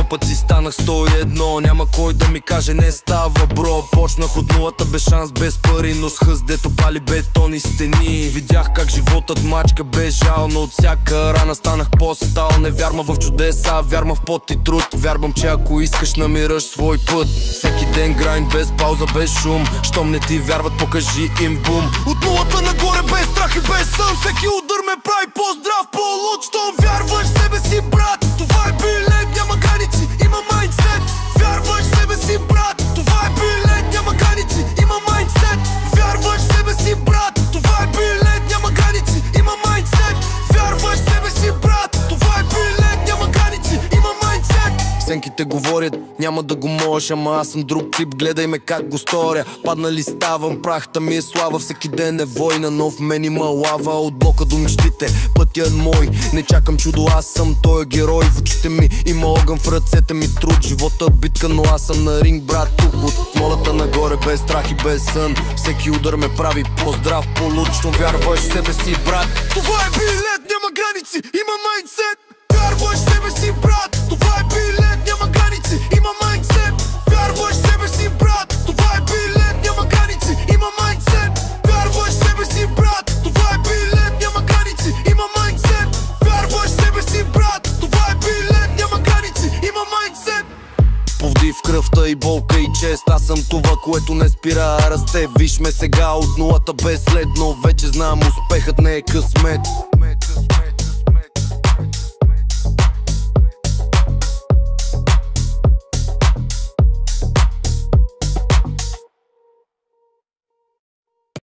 На път си станах 101, няма кой да ми каже не става бро. Почнах от нулата без шанс, без пари, но с хъс дето пали бетон и стени. Видях как животът мачка без жал, но от всяка рана станах по-стал. Не вярвам в чудеса, вярвам в пот и труд. Вярвам, че ако искаш намираш свой път. Всеки ден грайнд без пауза, без шум. Щом не ти вярват, покажи им бум. От нулата нагоре без страх и без сън. Всеки удар ме прави по-здрав, по-луд. Щом вярваш в себе си, брат, това е билет, няма граници, има майндсет. Вярваш в себе си, брат, това е билет, няма граници, има майндсет. Вярваш в себе си, брат, това е билет, няма граници, има майндсет. Вярваш в себе си, брат, това е билет, няма граници, има майндсет. Сенките говорят, няма да го можеш, ама аз съм друг тип, гледай ме как го сторя. Паднали ставам, прахта ми е слава. Всеки ден е война, но в мен има лава. От блока до мечтите, пътят мой. Не чакам чудо, аз съм той герой. В очите ми има огън, в ръцете ми труд. Живота битка, но аз съм на ринг, брат. Тук от молата нагоре, без страх и без сън. Всеки удар ме прави по-здрав, по-луд. Щом вярваш в себе си, брат, това е билет, няма граници, има майндсет. Вярваш в себе си, брат, това е билет, няма граници, има майндсет. Вярваш в себе си, брат, това е билет, няма граници, има майндсет. Вярваш в себе си, брат, това е билет, няма граници, има майндсет. Вярваш в себе си, брат, това е билет, няма граници, има майндсет. Повди в кръвта и болка и чест. Аз съм това, което не спира, расте. Виж ме сега от нулата без след, но вече знам, успехът не е късмет.